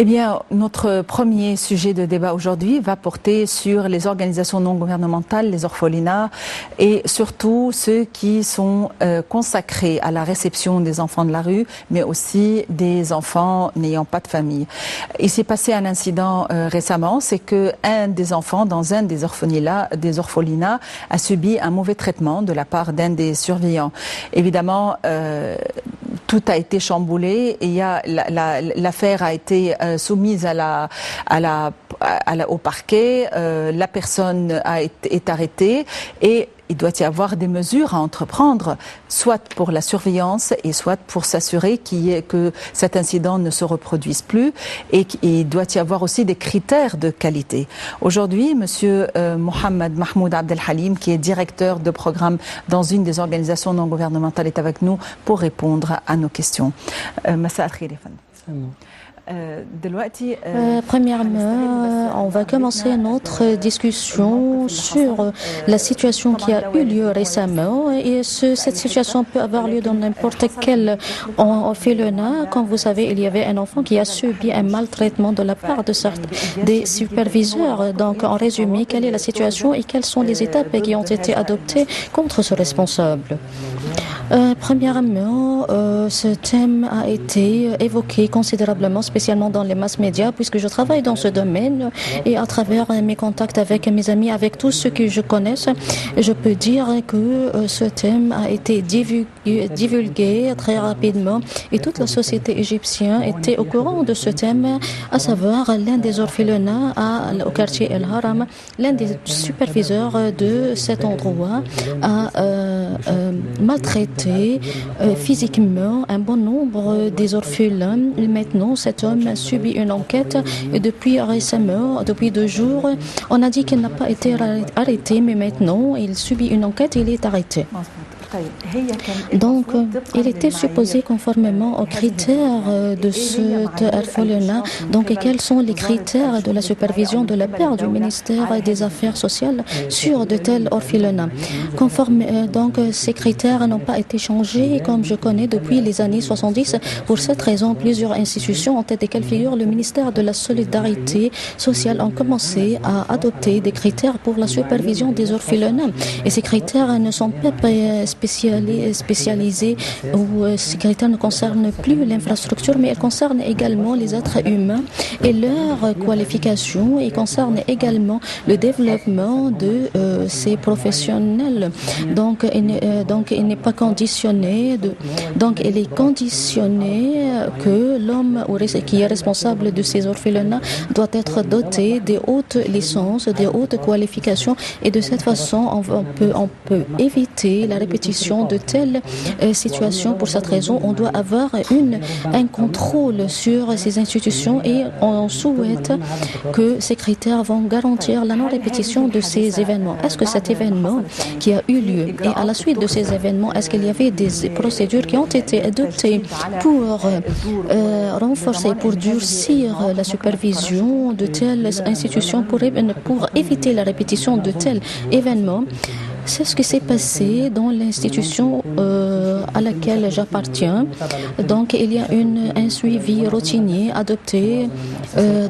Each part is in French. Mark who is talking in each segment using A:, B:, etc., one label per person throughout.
A: Eh bien, notre premier sujet de débat aujourd'hui va porter sur les organisations non gouvernementales, les orphelinats et surtout ceux qui sont consacrés à la réception des enfants de la rue, mais aussi des enfants n'ayant pas de famille. Il s'est passé un incident récemment, c'est que un des enfants dans un des orphelinats a subi un mauvais traitement de la part d'un des surveillants. Évidemment, tout a été chamboulé et l'affaire a été soumise au parquet. La personne est arrêtée et il doit y avoir des mesures à entreprendre, soit pour la surveillance et soit pour s'assurer que cet incident ne se reproduise plus. Et il doit y avoir aussi des critères de qualité. Aujourd'hui, Monsieur Mohamed Mahmoud Abdelhalim, qui est directeur de programme dans une des organisations non gouvernementales, est avec nous pour répondre à nos questions. Massa al-Khir.
B: Premièrement, on va commencer notre discussion sur la situation qui a eu lieu récemment et cette situation peut avoir lieu dans n'importe quel orphelinat. Comme vous savez, il y avait un enfant qui a subi un maltraitement de la part des superviseurs. Donc, en résumé, quelle est la situation et quelles sont les étapes qui ont été adoptées contre ce responsable? Premièrement, ce thème a été évoqué considérablement, spécialement dans les mass médias, puisque je travaille dans ce domaine et à travers mes contacts avec mes amis, avec tous ceux que je connais, je peux dire que ce thème a été divulgué très rapidement et toute la société égyptienne était au courant de ce thème, à savoir l'un des orphelinats au quartier El Haram, l'un des superviseurs de cet endroit a maltraité physiquement un bon nombre des orphelins. Maintenant, cet homme a subi une enquête et depuis récemment, depuis 2 jours, on a dit qu'il n'a pas été arrêté, mais maintenant, il subit une enquête et il est arrêté. Donc, il était supposé conformément aux critères de cet orphelinat. Donc, quels sont les critères de la supervision de la part du ministère des Affaires sociales sur de tels orphelinats? Donc, ces critères n'ont pas été changés, comme je connais, depuis les années 70. Pour cette raison, plusieurs institutions, en tête desquelles figure le ministère de la Solidarité sociale, ont commencé à adopter des critères pour la supervision des orphelinats. Et ces critères ne sont pas spécialisés ou ces critères ne concernent plus l'infrastructure, mais elles concernent également les êtres humains et leur qualification et concernent également le développement de ces professionnels. Donc, il n'est pas conditionné. Donc, il est conditionné que l'homme qui est responsable de ces orphelinats doit être doté des hautes licences, des hautes qualifications, et de cette façon, on peut éviter la répétition de telles situations. Pour cette raison, on doit avoir un contrôle sur ces institutions et on souhaite que ces critères vont garantir la non-répétition de ces événements. Est-ce que cet événement qui a eu lieu et à la suite de ces événements, est-ce qu'il y avait des procédures qui ont été adoptées pour renforcer, pour durcir la supervision de telles institutions pour éviter la répétition de tels événements? C'est ce qui s'est passé dans l'institution à laquelle j'appartiens. Donc, il y a un suivi routinier adopté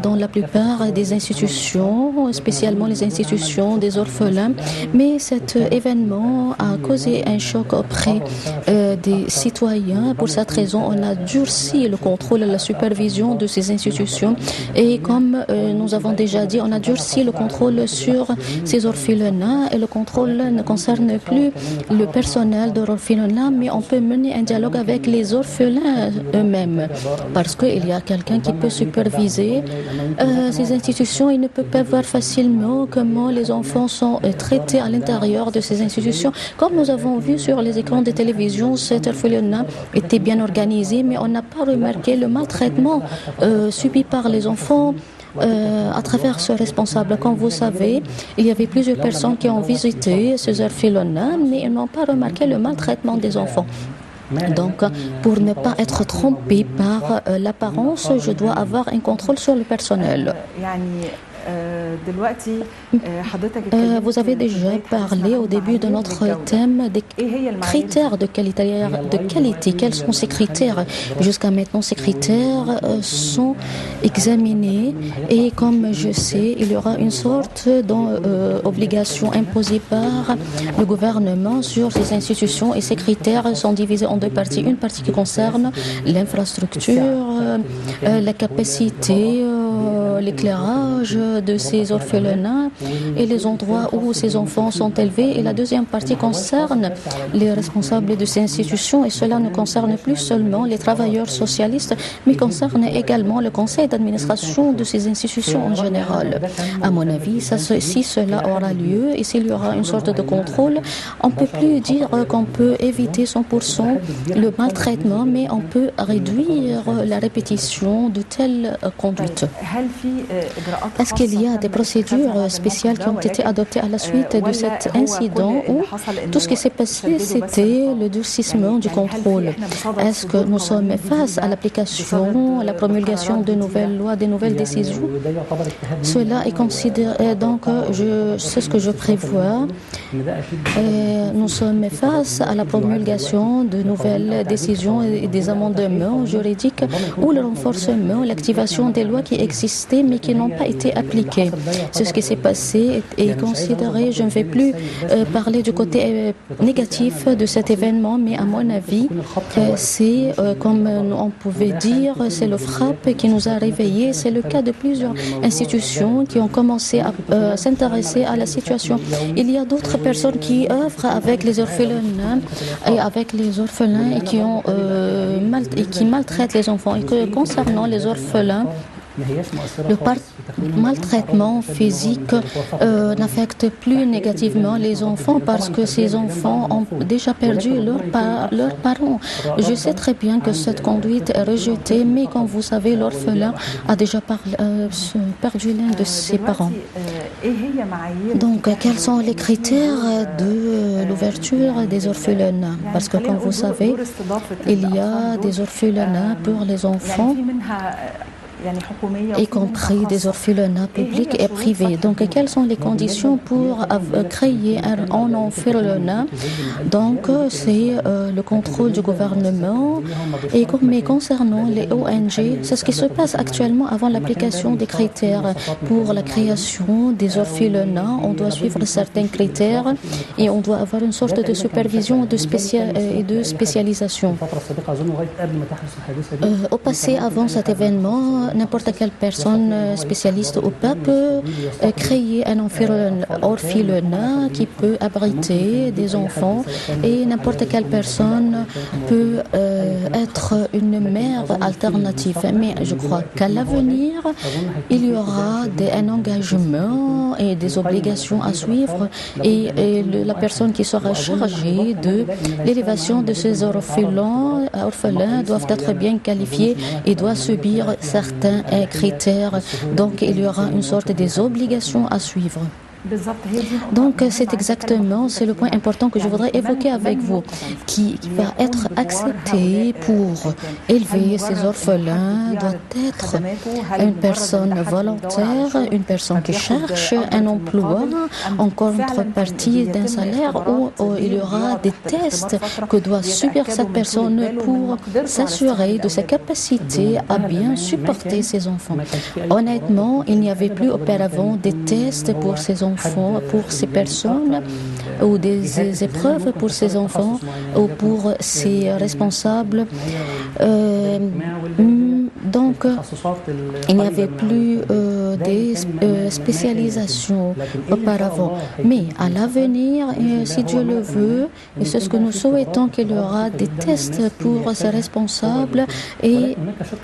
B: dans la plupart des institutions, spécialement les institutions des orphelins. Mais cet événement a causé un choc auprès des citoyens. Pour cette raison, on a durci le contrôle et la supervision de ces institutions. Et comme nous avons déjà dit, on a durci le contrôle sur ces orphelinats et le contrôle ne concerne plus le personnel de l'orphelinat, mais on peut mener un dialogue avec les orphelins eux-mêmes parce qu'il y a quelqu'un qui peut superviser ces institutions. Ils ne peuvent pas voir facilement comment les enfants sont traités à l'intérieur de ces institutions. Comme nous avons vu sur les écrans de télévision, cet orphelinat était bien organisé, mais on n'a pas remarqué le maltraitement subi par les enfants à travers ce responsable. Comme vous savez, il y avait plusieurs personnes qui ont visité ces orphelinats, mais ils n'ont pas remarqué le maltraitement des enfants. Donc, pour ne pas être trompé par l'apparence, je dois avoir un contrôle sur le personnel. Vous avez déjà parlé au début de notre thème des critères de qualité. Quels sont ces critères? Jusqu'à maintenant, ces critères sont examinés et comme je sais, il y aura une sorte d'obligation imposée par le gouvernement sur ces institutions et ces critères sont divisés en deux parties. Une partie qui concerne l'infrastructure, la capacité, l'éclairage de ces orphelinats et les endroits où ces enfants sont élevés. Et la deuxième partie concerne les responsables de ces institutions et cela ne concerne plus seulement les travailleurs socialistes, mais concerne également le conseil d'administration de ces institutions en général. À mon avis, si cela aura lieu et s'il y aura une sorte de contrôle, on ne peut plus dire qu'on peut éviter 100% le maltraitement, mais on peut réduire la répétition de telles conduites. Est-ce qu'il y a des procédures spéciales qui ont été adoptées à la suite de cet incident ou tout ce qui s'est passé, c'était le durcissement du contrôle? Est-ce que nous sommes face à l'application, à la promulgation de nouvelles lois, des nouvelles décisions? Cela est considéré, donc c'est ce que je prévois. Nous sommes face à la promulgation de nouvelles décisions et des amendements juridiques ou le renforcement, l'activation des lois qui existaient mais qui n'ont pas été appliquées. C'est ce qui s'est passé et considéré. Je ne vais plus parler du côté négatif de cet événement, mais à mon avis, c'est comme on pouvait dire, c'est le frappe qui nous a réveillés. C'est le cas de plusieurs institutions qui ont commencé à s'intéresser à la situation. Il y a d'autres personnes qui œuvrent avec les orphelins et qui maltraitent les enfants. Et que concernant les orphelins, le maltraitement physique n'affecte plus négativement les enfants parce que ces enfants ont déjà perdu leurs parents. Je sais très bien que cette conduite est rejetée, mais comme vous savez, l'orphelin a déjà perdu l'un de ses parents. Donc, quels sont les critères de l'ouverture des orphelinats? Parce que, comme vous savez, il y a des orphelinats pour les enfants, y compris des orphelinats publics et privés. Donc, quelles sont les conditions pour créer un orphelinat? Donc, c'est le contrôle du gouvernement. Mais concernant les ONG, c'est ce qui se passe actuellement avant l'application des critères. Pour la création des orphelinats, on doit suivre certains critères et on doit avoir une sorte de supervision et de spécialisation. Au passé, avant cet événement, n'importe quelle personne spécialiste ou pas peut créer un orphelinat qui peut abriter des enfants et n'importe quelle personne peut être une mère alternative. Mais je crois qu'à l'avenir, il y aura un engagement et des obligations à suivre et la personne qui sera chargée de l'élévation de ces orphelins doivent être bien qualifiés et doivent subir certains critères. Donc, il y aura une sorte des obligations à suivre. Donc, c'est le point important que je voudrais évoquer avec vous, qui va être accepté pour élever ces orphelins doit être une personne volontaire, une personne qui cherche un emploi en contrepartie d'un salaire où il y aura des tests que doit subir cette personne pour s'assurer de sa capacité à bien supporter ses enfants. Honnêtement, il n'y avait plus auparavant des tests pour ces enfants, pour ces personnes, ou des épreuves pour ces enfants, ou pour ces responsables. Donc, il n'y avait plus des spécialisations auparavant. Mais à l'avenir, si Dieu le veut, et c'est ce que nous souhaitons, qu'il y aura des tests pour ces responsables. Et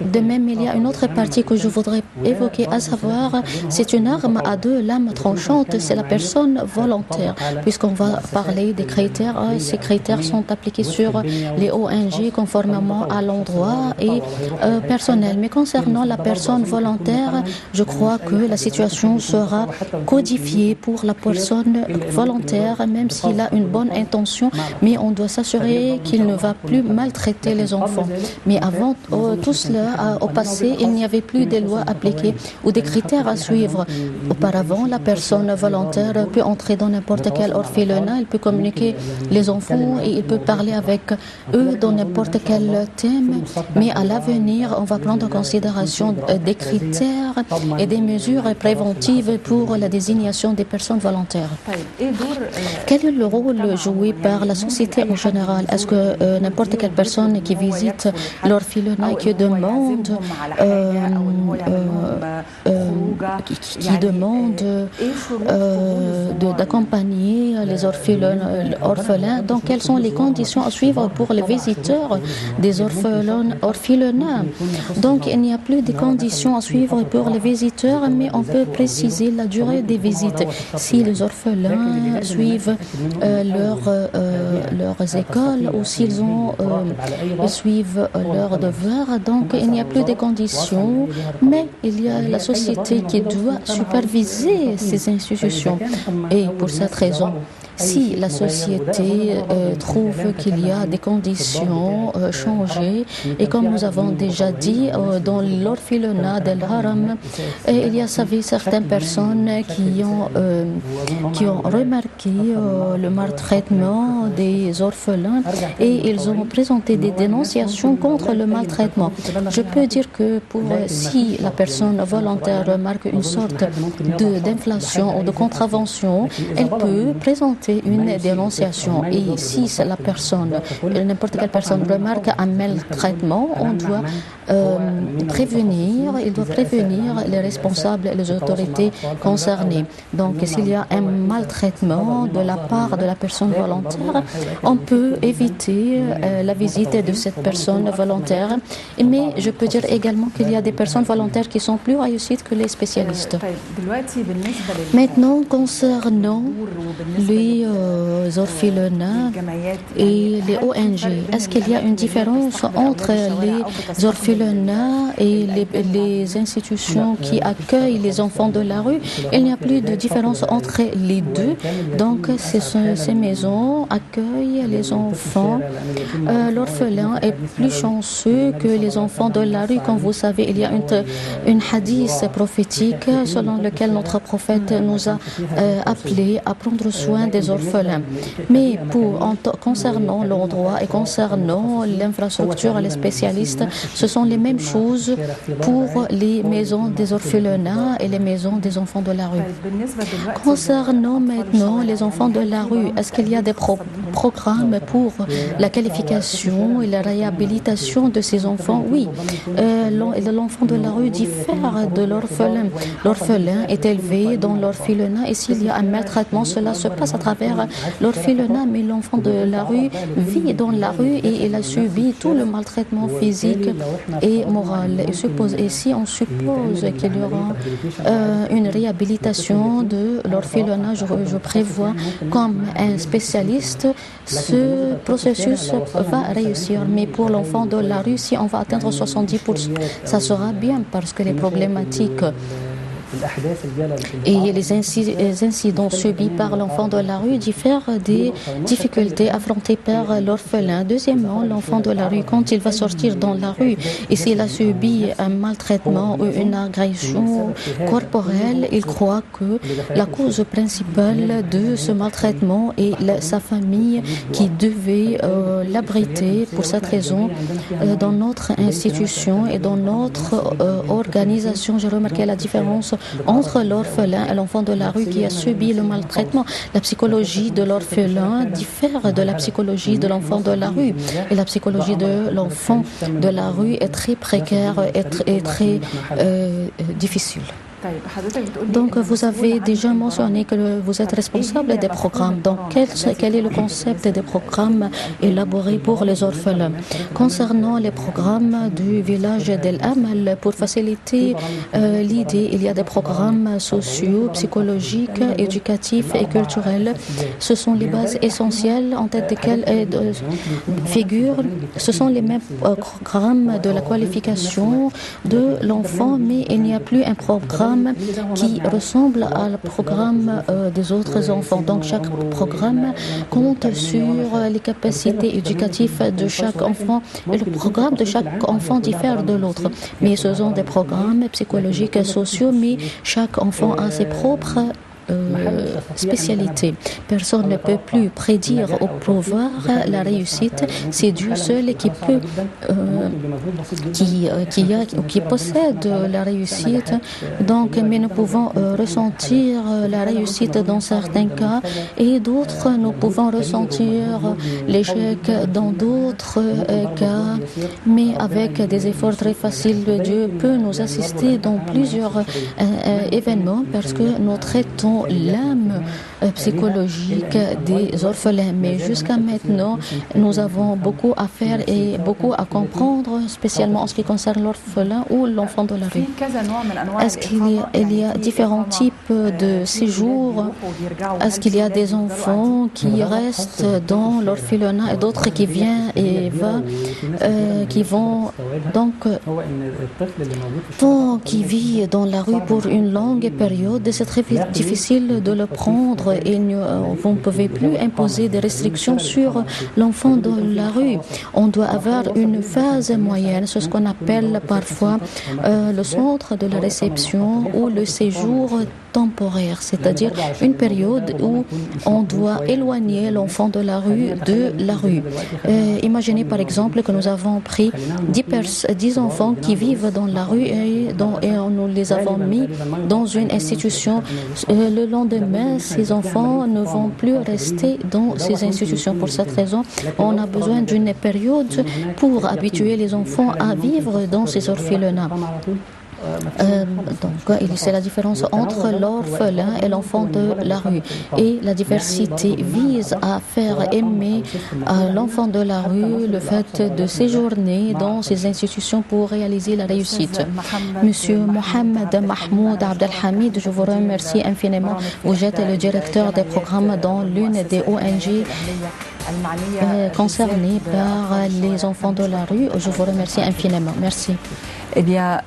B: de même, il y a une autre partie que je voudrais évoquer, à savoir, c'est une arme à deux lames tranchantes, c'est la personne volontaire. Puisqu'on va parler des critères, ces critères sont appliqués sur les ONG conformément à l'endroit et personnel. Mais concernant la personne volontaire, je crois que la situation sera codifiée pour la personne volontaire, même s'il a une bonne intention, mais on doit s'assurer qu'il ne va plus maltraiter les enfants. Mais avant tout cela, au passé, il n'y avait plus des lois appliquées ou des critères à suivre. Auparavant, la personne volontaire peut entrer dans n'importe quel orphelinat, il peut communiquer les enfants et il peut parler avec eux dans n'importe quel thème. Mais à l'avenir, on va prendre en considération des critères et des mesures préventives pour la désignation des personnes volontaires. Quel est le rôle joué par la société en général? Est-ce que n'importe quelle personne qui visite l'orphelinat et qui demande d'accompagner les orphelins, donc quelles sont les conditions à suivre pour les visiteurs des orphelinats? Donc il n'y a plus de conditions à suivre pour les visiteurs, mais on peut préciser la durée des visites. Si les orphelins suivent leurs écoles ou s'ils suivent leurs devoirs, donc il n'y a plus de conditions, mais il y a la société qui doit superviser ces institutions. Et pour cette raison, si la société trouve qu'il y a des conditions changées, et comme nous avons déjà dit, dans l'orphelinat d'El Haram, il y a certaines personnes qui ont remarqué le maltraitement des orphelins et ils ont présenté des dénonciations contre le maltraitement. Je peux dire que si la personne volontaire remarque une sorte d'inflation ou de contravention, elle peut présenter une dénonciation. Et si la personne, n'importe quelle personne remarque un maltraitement, on doit prévenir les responsables et les autorités concernées. Donc, s'il y a un maltraitement de la part de la personne volontaire, on peut éviter la visite de cette personne volontaire. Mais je peux dire également qu'il y a des personnes volontaires qui sont plus réussites que les spécialistes. Maintenant, concernant les orphelinats et les ONG, est-ce qu'il y a une différence entre les orphelinats et les institutions qui accueillent les enfants de la rue? Il n'y a plus de différence entre les deux. Donc, ces maisons accueillent les enfants. L'orphelin est plus chanceux que les enfants de la rue. Comme vous savez, il y a une hadith prophétique selon lequel notre prophète nous a appelés à prendre soin des orphelins. Mais concernant l'endroit et concernant l'infrastructure et les spécialistes, ce sont les mêmes choses pour les maisons des orphelinats et les maisons des enfants de la rue. Concernant maintenant les enfants de la rue, est-ce qu'il y a des programmes pour la qualification et la réhabilitation de ces enfants? Oui, l'enfant de la rue diffère de l'orphelin. L'orphelin est élevé dans l'orphelinat et s'il y a un maltraitement, cela se passe à travers l'orphelinat, mais l'enfant de la rue vit dans la rue et il a subi tout le maltraitement physique et moral. Et si on suppose qu'il y aura une réhabilitation de l'orphelinat, je prévois comme un spécialiste, ce processus va réussir. Mais pour l'enfant de la rue, si on va atteindre 70%, ça sera bien parce que les problématiques et les incidents subis par l'enfant de la rue diffèrent des difficultés affrontées par l'orphelin. Deuxièmement, l'enfant de la rue, quand il va sortir dans la rue et s'il a subi un maltraitement ou une agression corporelle, il croit que la cause principale de ce maltraitement est sa famille qui devait l'abriter. Pour cette raison, dans notre institution et dans notre organisation, j'ai remarqué la différence entre l'orphelin et l'enfant de la rue qui a subi le maltraitement. La psychologie de l'orphelin diffère de la psychologie de l'enfant de la rue. Et la psychologie de l'enfant de la rue est très précaire et très difficile. Donc, vous avez déjà mentionné que vous êtes responsable des programmes. Donc, quel est le concept des programmes élaborés pour les orphelins? Concernant les programmes du village d'El Amal, pour faciliter l'idée, il y a des programmes sociaux, psychologiques, éducatifs et culturels. Ce sont les bases essentielles en tête desquelles figurent. Ce sont les mêmes programmes de la qualification de l'enfant, mais il n'y a plus un programme programme qui ressemble au programme des autres enfants. Donc chaque programme compte sur les capacités éducatives de chaque enfant et le programme de chaque enfant diffère de l'autre. Mais ce sont des programmes psychologiques et sociaux, mais chaque enfant a ses propres spécialité. Personne ne peut plus prédire ou prévoir la réussite. C'est Dieu seul qui peut, qui possède la réussite. Donc, mais nous pouvons ressentir la réussite dans certains cas et d'autres, nous pouvons ressentir l'échec dans d'autres cas. Mais avec des efforts très faciles, Dieu peut nous assister dans plusieurs événements parce que nous traitons l'âme psychologique des orphelins. Mais jusqu'à maintenant, nous avons beaucoup à faire et beaucoup à comprendre, spécialement en ce qui concerne l'orphelin ou l'enfant de la rue. Est-ce qu'il y a différents types de séjours? Est-ce qu'il y a des enfants qui restent dans l'orphelinat et d'autres qui viennent et qui vont donc qui vivent dans la rue pour une longue période? C'est très difficile de le prendre et vous ne pouvez plus imposer des restrictions sur l'enfant de la rue. On doit avoir une phase moyenne, c'est ce qu'on appelle parfois le centre de la réception ou le séjour temporaire, c'est-à-dire une période où on doit éloigner l'enfant de la rue de la rue. Imaginez par exemple que nous avons pris 10 enfants qui vivent dans la rue et nous les avons mis dans une institution. Le lendemain, ces enfants ne vont plus rester dans ces institutions. Pour cette raison, on a besoin d'une période pour habituer les enfants à vivre dans ces orphelinats. Donc, c'est la différence entre l'orphelin et l'enfant de la rue. Et la diversité vise à faire aimer à l'enfant de la rue le fait de séjourner dans ces institutions pour réaliser la réussite. Monsieur Mohamed Mahmoud Abdelhamid, je vous remercie infiniment. Vous êtes le directeur des programmes dans l'une des ONG concernés par les enfants de la rue. Je vous remercie infiniment. Merci.
A: Eh bien,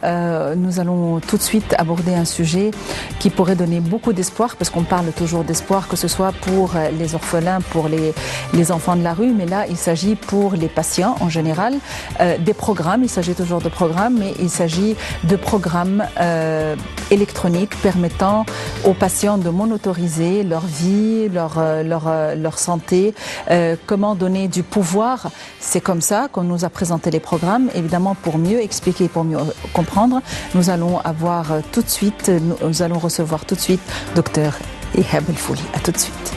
A: nous allons tout de suite aborder un sujet qui pourrait donner beaucoup d'espoir, parce qu'on parle toujours d'espoir, que ce soit pour les orphelins, pour les enfants de la rue, mais là, il s'agit pour les patients en général, des programmes, il s'agit toujours de programmes, mais il s'agit de programmes électroniques permettant aux patients de monitoriser leur vie, leur santé, comment donner du pouvoir. C'est comme ça qu'on nous a présenté les programmes, évidemment pour mieux expliquer, pour mieux comprendre. Nous allons recevoir tout de suite Dr Ihab El Fouli. À tout de suite.